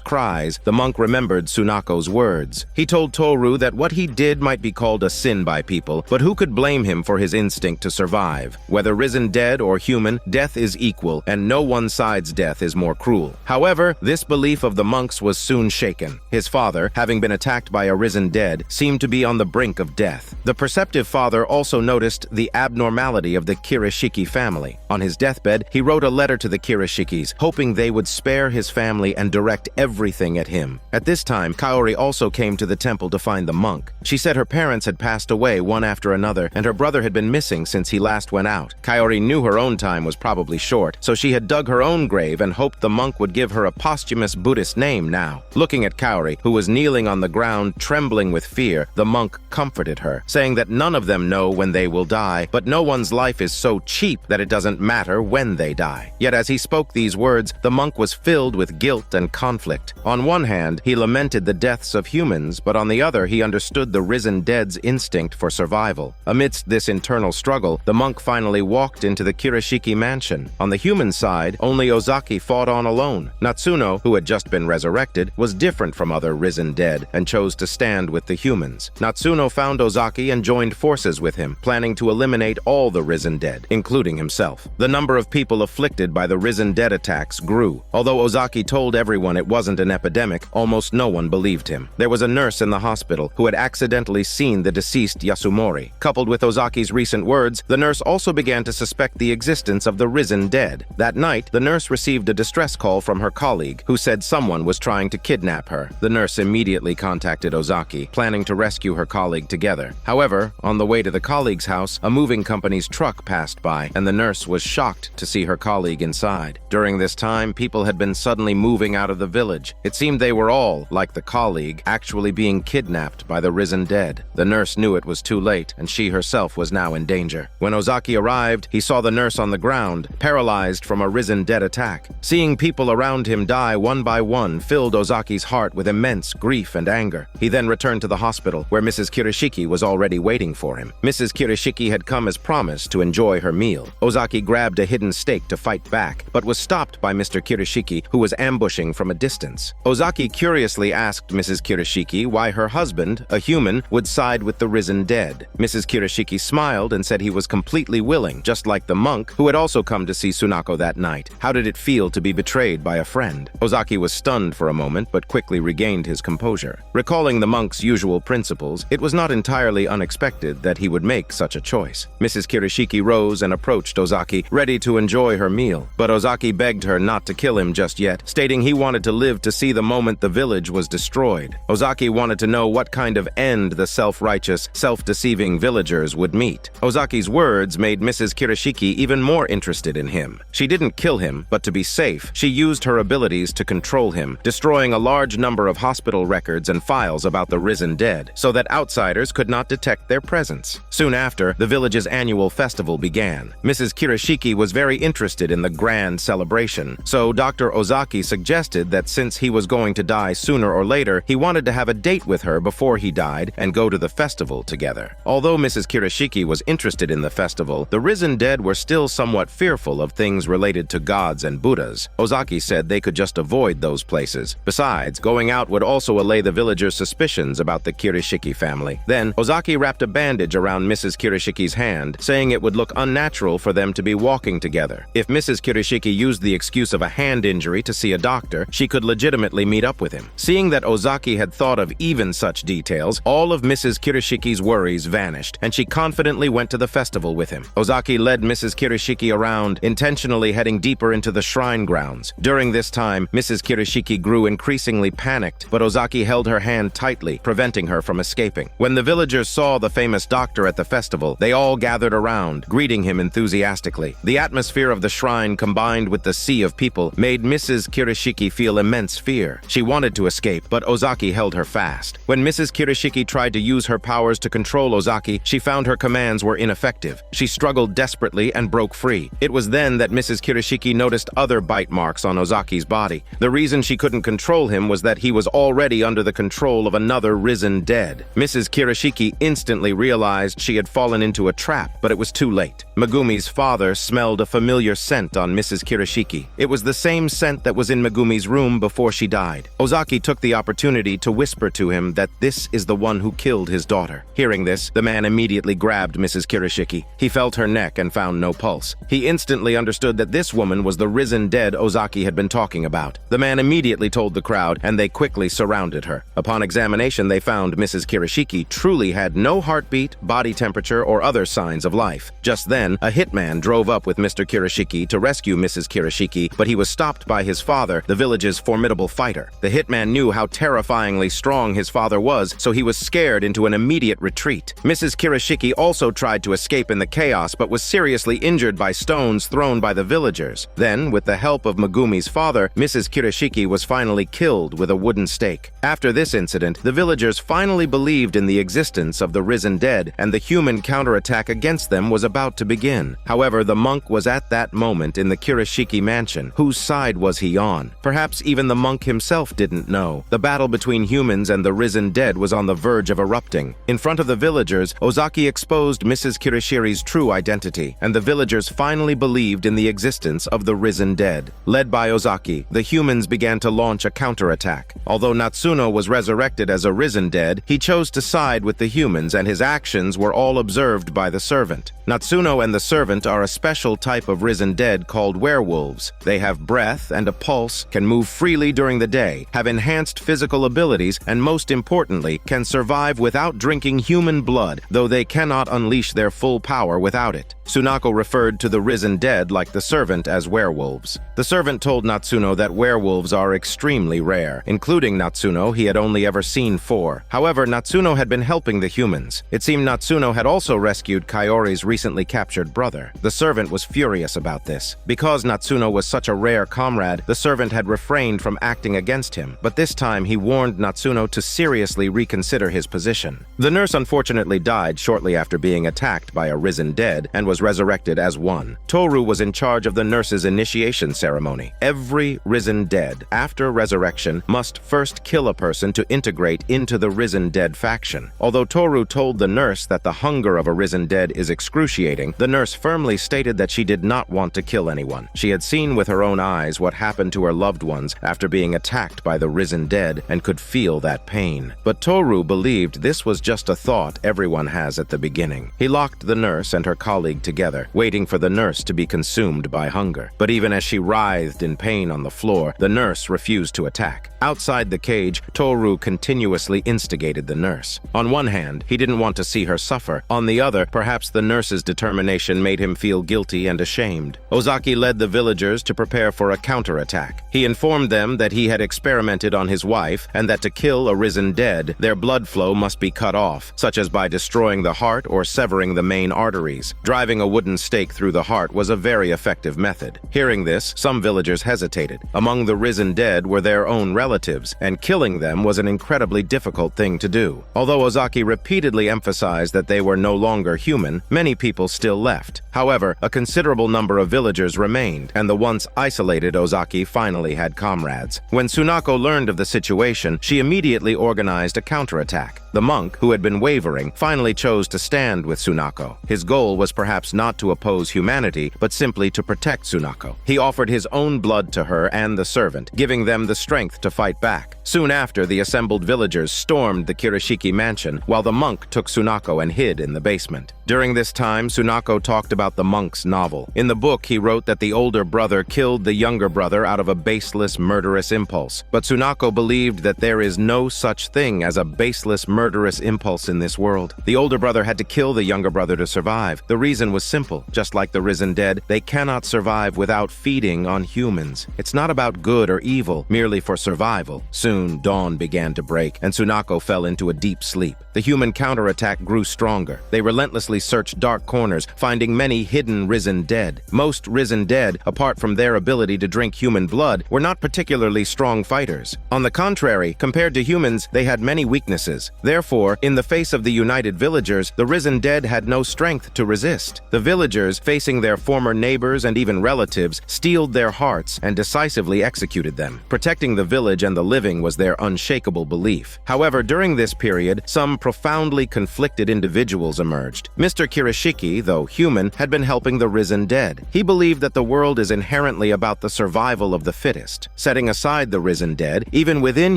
cries, the monk remembered Sunako's words. He told Toru that what he did might be called a sin by people, but who could blame him for his instinct to survive? Whether risen dead or human, death is equal, and no one side's death is more cruel. However, this belief of the monk's was soon shaken. His father, having been attacked by a risen dead, seemed to be on the brink of death. The perceptive father also noticed the abnormality of the Kirishiki family. On his deathbed, he wrote a letter to the Kirishikis, hoping they would spare his family and direct everything at him. At this time, Kaori also came to the temple to find the monk. She said her parents had passed away one after another, and her brother had been missing since he last went out. Kaori knew her own time was probably short, so she had dug her own grave and hoped the monk would give her a posthumous Buddhist name now. Looking at Kaori, who was kneeling on the ground, trembling with fear, the monk comforted her, saying that none of them know when they will die, but no one's life is so cheap that it doesn't matter when they die. Yet as he spoke these words, the monk was filled with guilt and conflict. On one hand, he lamented the deaths of humans, but on the other, he understood the risen dead's instinct for survival. Amidst this internal struggle, the monk finally walked into the Kirishiki mansion. On the human side, only Ozaki fought on alone. Natsuno, who had just been resurrected, was different from other risen dead and chose to stand with the humans. Natsuno found Ozaki and joined forces with him, planning to eliminate all the risen dead, including himself. The number of people afflicted by the risen dead attacks grew. Although Ozaki told everyone it wasn't an epidemic, almost no one believed him. There was a nurse in the hospital who had accidentally seen the deceased Yasumori. Coupled with Ozaki's recent words, the nurse also began to suspect the existence of the risen dead. That night, the nurse received a distress call from her colleague, who said someone was trying to kidnap her. The nurse immediately contacted Ozaki, planning to rescue her colleague together. However, on the way to the colleague's house, a moving company's truck passed by, and the nurse was shocked to see her colleague inside. During this time, people had been suddenly moving out of the village. It seemed they were all, like the colleague, actually being kidnapped by the risen dead. The nurse knew it was too late, and she herself was now in danger. When Ozaki arrived, he saw the nurse on the ground, paralyzed from a risen dead attack. Seeing people around him die one by one filled Ozaki's heart with immense grief and anger. He then returned to the hospital, where Mrs. Kirishiki was already waiting for him. Mrs. Kirishiki had come as promised to enjoy her meal. Ozaki grabbed a hidden stake to fight back, but was stopped by Mr. Kirishiki, who was ambushing from a distance. Ozaki curiously asked Mrs. Kirishiki why her husband, a human, would side with the risen dead. Mrs. Kirishiki smiled and said he was completely willing, just like the monk, who had also come to see Sunako that night. How did it feel to be betrayed by a friend? Ozaki was stunned for a moment, but quickly regained his composure. Recalling the monk's usual principles, it was not entirely unexpected that he would make such a choice. Mrs. Kirishiki rose and approached Ozaki, ready to enjoy her meal. But Ozaki begged her not to kill him just yet, stating he wanted to live to see the moment the village was destroyed. Ozaki wanted to know what kind of end the self-righteous, self-deceiving villagers would meet. Ozaki's words made Mrs. Kirishiki even more interested in him. She didn't kill him, but to be safe, she used her abilities to control him, destroying a large number of hospitals hospital records and files about the risen dead, so that outsiders could not detect their presence. Soon after, the village's annual festival began. Mrs. Kirishiki was very interested in the grand celebration, so Dr. Ozaki suggested that since he was going to die sooner or later, he wanted to have a date with her before he died and go to the festival together. Although Mrs. Kirishiki was interested in the festival, the risen dead were still somewhat fearful of things related to gods and Buddhas. Ozaki said they could just avoid those places. Besides, going out would also allay the villagers' suspicions about the Kirishiki family. Then, Ozaki wrapped a bandage around Mrs. Kirishiki's hand, saying it would look unnatural for them to be walking together. If Mrs. Kirishiki used the excuse of a hand injury to see a doctor, she could legitimately meet up with him. Seeing that Ozaki had thought of even such details, all of Mrs. Kirishiki's worries vanished, and she confidently went to the festival with him. Ozaki led Mrs. Kirishiki around, intentionally heading deeper into the shrine grounds. During this time, Mrs. Kirishiki grew increasingly panicked, but Ozaki held her hand tightly, preventing her from escaping. When the villagers saw the famous doctor at the festival, they all gathered around, greeting him enthusiastically. The atmosphere of the shrine, combined with the sea of people, made Mrs. Kirishiki feel immense fear. She wanted to escape, but Ozaki held her fast. When Mrs. Kirishiki tried to use her powers to control Ozaki, she found her commands were ineffective. She struggled desperately and broke free. It was then that Mrs. Kirishiki noticed other bite marks on Ozaki's body. The reason she couldn't control him was that he was already under the control of another risen dead. Mrs. Kirishiki instantly realized she had fallen into a trap, but it was too late. Megumi's father smelled a familiar scent on Mrs. Kirishiki. It was the same scent that was in Megumi's room before she died. Ozaki took the opportunity to whisper to him that this is the one who killed his daughter. Hearing this, the man immediately grabbed Mrs. Kirishiki. He felt her neck and found no pulse. He instantly understood that this woman was the risen dead Ozaki had been talking about. The man immediately told the crowd, and they quickly surrounded her. Upon examination, they found Mrs. Kirishiki truly had no heartbeat, body temperature, or other signs of life. Just then, a hitman drove up with Mr. Kirishiki to rescue Mrs. Kirishiki, but he was stopped by his father, the village's formidable fighter. The hitman knew how terrifyingly strong his father was, so he was scared into an immediate retreat. Mrs. Kirishiki also tried to escape in the chaos, but was seriously injured by stones thrown by the villagers. Then, with the help of Megumi's father, Mrs. Kirishiki was finally killed with a wooden stake. After this incident, the villagers finally believed in the existence of the risen dead, and the human counterattack against them was about to begin. However, the monk was at that moment in the Kirishiki mansion. Whose side was he on? Perhaps even the monk himself didn't know. The battle between humans and the risen dead was on the verge of erupting. In front of the villagers, Ozaki exposed Mrs. Kirishiri's true identity, and the villagers finally believed in the existence of the risen dead. Led by Ozaki, the humans began to launch a counterattack. Although Natsuno was resurrected as a risen dead, he chose to side with the humans, and his actions were all observed by the servant. Natsuno and the servant are a special type of risen dead called werewolves. They have breath and a pulse, can move freely during the day, have enhanced physical abilities, and most importantly, can survive without drinking human blood, though they cannot unleash their full power without it. Tsunako referred to the risen dead like the servant as werewolves. The servant told Natsuno that werewolves are extremely rare. Including Natsuno, he had only ever seen 4. However, Natsuno had been helping the humans. It seemed Natsuno had also rescued Kaori's recently captured brother. The servant was furious about this. Because Natsuno was such a rare comrade, the servant had refrained from acting against him, but this time he warned Natsuno to seriously reconsider his position. The nurse unfortunately died shortly after being attacked by a risen dead and was resurrected as one. Toru was in charge of the nurse's initiation ceremony. Every risen dead, after resurrection, must first kill a person to integrate into the risen dead faction. Although Toru told the nurse that the hunger of a risen dead is excruciating, the nurse firmly stated that she did not want to kill anyone. She had seen with her own eyes what happened to her loved ones after being attacked by the risen dead and could feel that pain. But Toru believed this was just a thought everyone has at the beginning. He locked the nurse and her colleague together, waiting for the nurse to be consumed by hunger. But even as she writhed in pain on the floor, the nurse refused to attack. Outside the cage, Toru continuously instigated the nurse. On one hand, he didn't want to see her suffer. On the other, perhaps the nurse's determination made him feel guilty and ashamed. Ozaki led the villagers to prepare for a counterattack. He informed them that he had experimented on his wife and that to kill a risen dead, their blood flow must be cut off, such as by destroying the heart or severing the main arteries. Driving a wooden stake through the heart was a very effective method. Hearing this, some villagers hesitated. Among the risen dead were their own relatives, and killing them was an incredibly difficult thing to do. Although Ozaki repeatedly emphasized that they were no longer human, many people still left. However, a considerable number of villagers remained, and the once isolated Ozaki finally had comrades. When Tsunako learned of the situation, she immediately organized a counterattack. The monk, who had been wavering, finally chose to stand with Tsunako. His goal was perhaps not to oppose humanity, but simply to protect Tsunako. He offered his own blood to her and the servant, giving them the strength to fight back. Soon after, the assembled villagers stormed the Kirishiki mansion, while the monk took Tsunako and hid in the basement. During this time, Tsunako talked about the monk's novel. In the book, he wrote that the older brother killed the younger brother out of a baseless, murderous impulse. But Tsunako believed that there is no such thing as a baseless, murderous impulse in this world. The older brother had to kill the younger brother to survive. The reason was simple. Just like the risen dead, they cannot survive without feeding on humans. It's not about good or evil, merely for survival. Soon, dawn began to break, and Tsunako fell into a deep sleep. The human counterattack grew stronger. They relentlessly searched dark corners, finding many hidden risen dead. Most risen dead, apart from their ability to drink human blood, were not particularly strong fighters. On the contrary, compared to humans, they had many weaknesses. Therefore, in the face of the united villagers, the risen dead had no strength to resist. The villagers, facing their former neighbors and even relatives, steeled their hearts and decisively executed them. Protecting the village and the living was their unshakable belief. However, during this period, some profoundly conflicted individuals emerged. Mr. Kirishiki, though human, had been helping the risen dead. He believed that the world is inherently about the survival of the fittest. Setting aside the risen dead, even within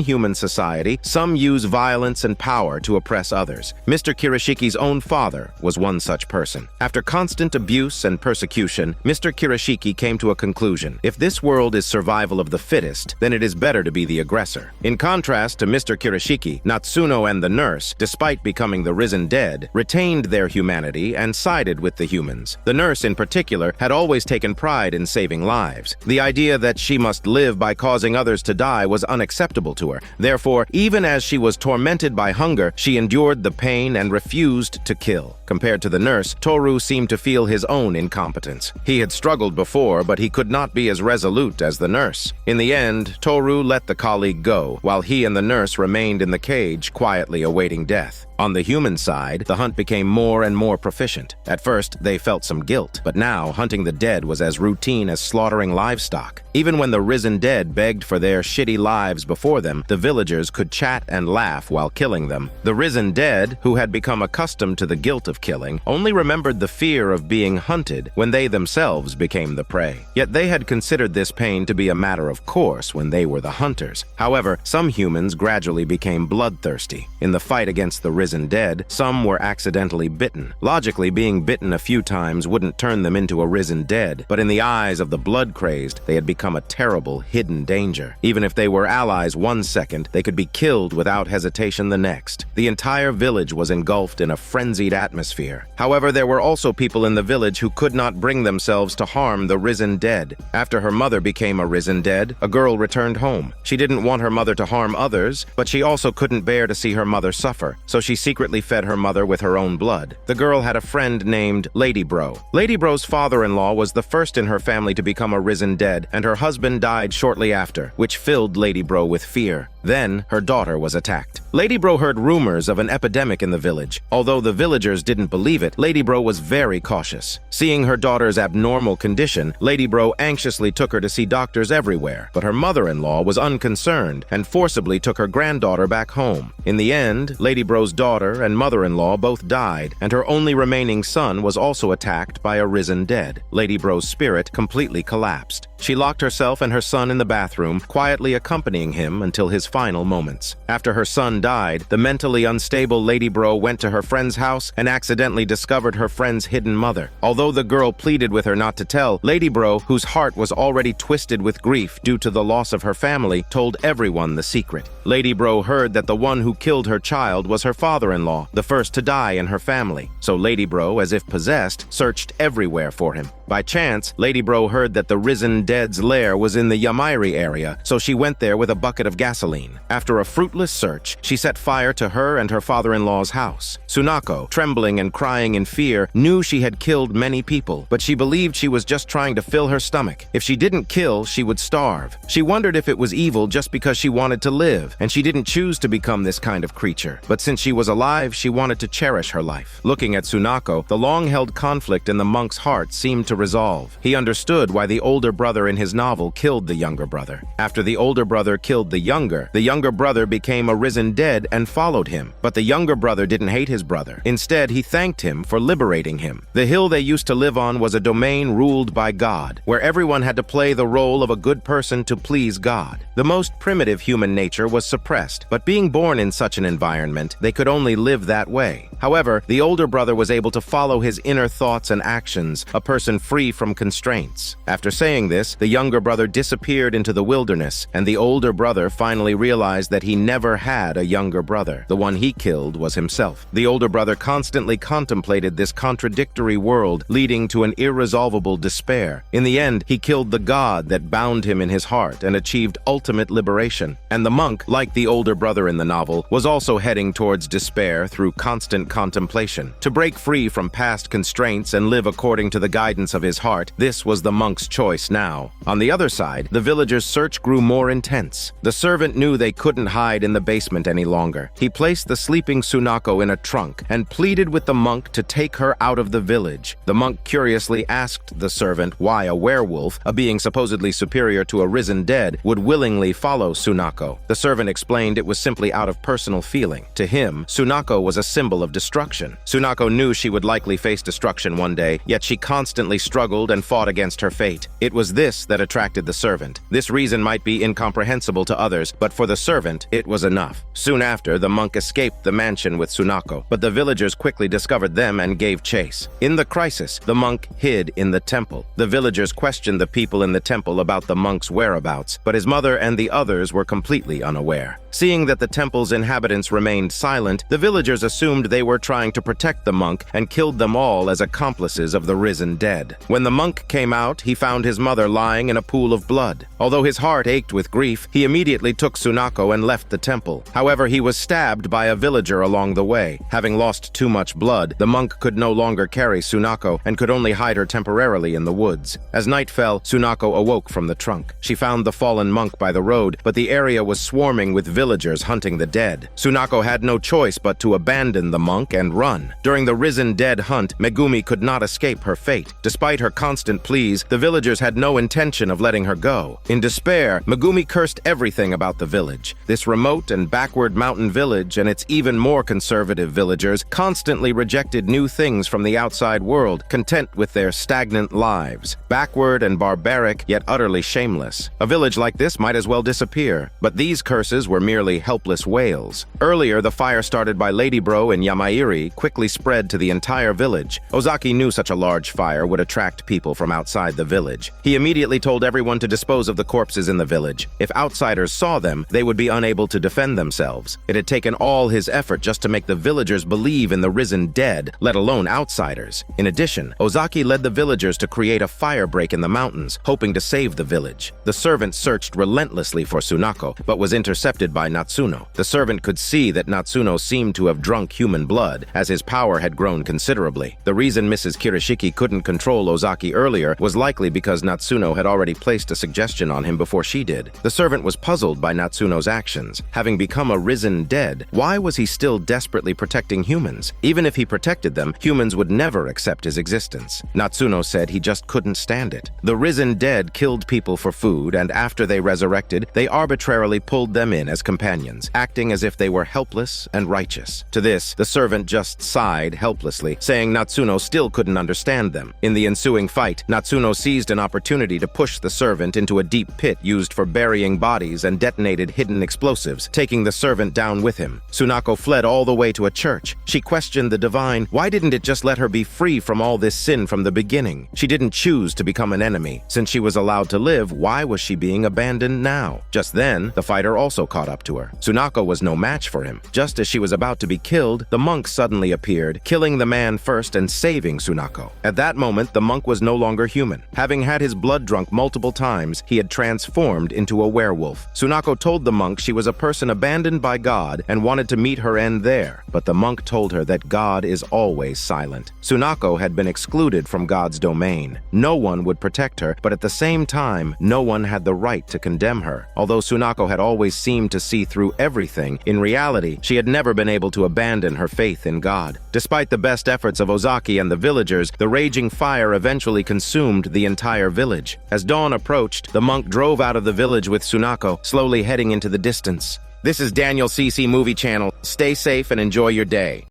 human society, some use violence and power to oppress others. Mr. Kirishiki's own father was one such person. After constant abuse and persecution, Mr. Kirishiki came to a conclusion. If this world is survival of the fittest, then it is better to be the aggressor. In contrast to Mr. Kirishiki, Natsuno and the nurse, despite becoming the risen dead, retained their humanity and sided with the humans. The nurse, in particular, had always taken pride in saving lives. The idea that she must live by causing others to die was unacceptable to her. Therefore, even as she was tormented by hunger, she endured the pain and refused to kill. Compared to the nurse, Toru seemed to feel his own incompetence. He had struggled before, but he could not be as resolute as the nurse. In the end, Toru let the colleague go, while he and the nurse remained in the cage, quietly awaiting death. On the human side, the hunt became more and more proficient. At first, they felt some guilt, but now hunting the dead was as routine as slaughtering livestock. Even when the risen dead begged for their shitty lives before them, the villagers could chat and laugh while killing them. The risen dead, who had become accustomed to the guilt of killing, only remembered the fear of being hunted when they themselves became the prey. Yet they had considered this pain to be a matter of course when they were the hunters. However, some humans gradually became bloodthirsty. In the fight against the risen dead, some were accidentally bitten. Logically, being bitten a few times wouldn't turn them into a risen dead, but in the eyes of the blood-crazed, they had become a terrible, hidden danger. Even if they were allies one second, they could be killed without hesitation the next. The entire village was engulfed in a frenzied atmosphere. However, there were also people in the village who could not bring themselves to harm the risen dead. After her mother became a risen dead, a girl returned home. She didn't want her mother to harm others, but she also couldn't bear to see her mother suffer, so she secretly fed her mother with her own blood. The girl had a friend named Lady Bro. Lady Bro's father-in-law was the first in her family to become a risen dead, and her husband died shortly after, which filled Lady Bro with fear. Then, her daughter was attacked. Lady Bro heard rumors of an epidemic in the village. Although the villagers didn't believe it, Lady Bro was very cautious. Seeing her daughter's abnormal condition, Lady Bro anxiously took her to see doctors everywhere, but her mother-in-law was unconcerned and forcibly took her granddaughter back home. In the end, Lady Bro's daughter and mother-in-law both died, and her only remaining son was also attacked by a risen dead. Lady Bro's spirit completely collapsed. She locked herself and her son in the bathroom, quietly accompanying him until his final moments. After her son died, the mentally unstable Lady Bro went to her friend's house and accidentally discovered her friend's hidden mother. Although the girl pleaded with her not to tell, Lady Bro, whose heart was already twisted with grief due to the loss of her family, told everyone the secret. Lady Bro heard that the one who killed her child was her father-in-law, the first to die in her family. so Lady Bro, as if possessed, searched everywhere for him. By chance, Lady Bro heard that the risen dead's lair was in the Yamairi area, so she went there with a bucket of gasoline. After a fruitless search, she set fire to her and her father-in-law's house. Tsunako, trembling and crying in fear, knew she had killed many people, but she believed she was just trying to fill her stomach. If she didn't kill, she would starve. She wondered if it was evil just because she wanted to live, and she didn't choose to become this kind of creature. But since she was alive, she wanted to cherish her life. Looking at Tsunako, the long-held conflict in the monk's heart seemed to resolve. He understood why the older brother in his novel killed the younger brother. After the older brother killed the younger brother became a risen dead and followed him. But the younger brother didn't hate his brother. Instead, he thanked him for liberating him. The hill they used to live on was a domain ruled by God, where everyone had to play the role of a good person to please God. The most primitive human nature was suppressed, but being born in such an environment, they could only live that way. However, the older brother was able to follow his inner thoughts and actions, a person free from constraints. After saying this, the younger brother disappeared into the wilderness, and the older brother finally realized that he never had a younger brother. The one he killed was himself. The older brother constantly contemplated this contradictory world, leading to an irresolvable despair. In the end, he killed the god that bound him in his heart and achieved ultimate liberation. And the monk, like the older brother in the novel, was also heading towards despair through constant contemplation. To break free from past constraints and live according to the guidance of his heart, this was the monk's choice now. On the other side, the villagers' search grew more intense. The servant knew they couldn't hide in the basement any longer. He placed the sleeping Tsunako in a trunk and pleaded with the monk to take her out of the village. The monk curiously asked the servant why a werewolf, a being supposedly superior to a risen dead, would willingly follow Tsunako. The servant explained it was simply out of personal feeling. To him, Tsunako was a symbol of destruction. Tsunako knew she would likely face destruction one day, yet she constantly struggled and fought against her fate. It was this that attracted the servant. This reason might be incomprehensible to others, but for the servant, it was enough. Soon after, the monk escaped the mansion with Tsunako, but the villagers quickly discovered them and gave chase. In the crisis, the monk hid in the temple. The villagers questioned the people in the temple about the monk's whereabouts, but his mother and the others were completely unaware. Seeing that the temple's inhabitants remained silent, the villagers assumed they were trying to protect the monk and killed them all as accomplices of the risen dead. When the monk came out, he found his mother lying in a pool of blood. Although his heart ached with grief, he immediately took Tsunako and left the temple. However, he was stabbed by a villager along the way. Having lost too much blood, the monk could no longer carry Tsunako and could only hide her temporarily in the woods. As night fell, Tsunako awoke from the trunk. She found the fallen monk by the road, but the area was swarming with villagers hunting the dead. Tsunako had no choice but to abandon the monk and run. During the risen dead hunt, Megumi could not escape her fate. Despite her constant pleas, the villagers had no intention of letting her go. In despair, Megumi cursed everything about the village. This remote and backward mountain village and its even more conservative villagers constantly rejected new things from the outside world, content with their stagnant lives. Backward and barbaric, yet utterly shameless. A village like this might as well disappear, but these curses were merely helpless wails. Earlier, the fire started by Lady Bro in Yamairi quickly spread to the entire village. Ozaki knew such a large fire would attract people from outside the village. He immediately told everyone to dispose of the corpses in the village. If outsiders saw them, they would be unable to defend themselves. It had taken all his effort just to make the villagers believe in the risen dead, let alone outsiders. In addition, Ozaki led the villagers to create a fire break in the mountains, hoping to save the village. The servant searched relentlessly for Tsunako, but was intercepted by Natsuno. The servant could see that Natsuno seemed to have drunk human blood, as his power had grown considerably. The reason Mrs. Kirishiki couldn't control Ozaki earlier was likely because Natsuno had already placed a suggestion on him before she did. The servant was puzzled by Natsuno's actions. Having become a risen dead, why was he still desperately protecting humans? Even if he protected them, humans would never accept his existence. Natsuno said he just couldn't stand it. The risen dead killed people for food, and after they resurrected, they arbitrarily pulled them in as companions, acting as if they were helpless and righteous. To this, the servant just sighed helplessly, saying Natsuno still couldn't understand them. In the ensuing fight, Natsuno seized an opportunity to push the servant into a deep pit used for burying bodies and detonated hidden explosives, taking the servant down with him. Tsunako fled all the way to a church. She questioned the divine. Why didn't it just let her be free from all this sin from the beginning? She didn't choose to become an enemy. Since she was allowed to live, why was she being abandoned now? Just then, the fighter also caught up to her. Tsunako was no match for him. Just as she was about to be killed, the monk suddenly appeared appeared, killing the man first and saving Sunako. At that moment, the monk was no longer human. Having had his blood drunk multiple times, he had transformed into a werewolf. Sunako told the monk she was a person abandoned by God and wanted to meet her end there, but the monk told her that God is always silent. Sunako had been excluded from God's domain. No one would protect her, but at the same time, no one had the right to condemn her. Although Sunako had always seemed to see through everything, in reality, she had never been able to abandon her faith in God. Despite the best efforts of Ozaki and the villagers, the raging fire eventually consumed the entire village. As dawn approached, the monk drove out of the village with Sunako, slowly heading into the distance. This is Daniel CC Movie Channel. Stay safe and enjoy your day.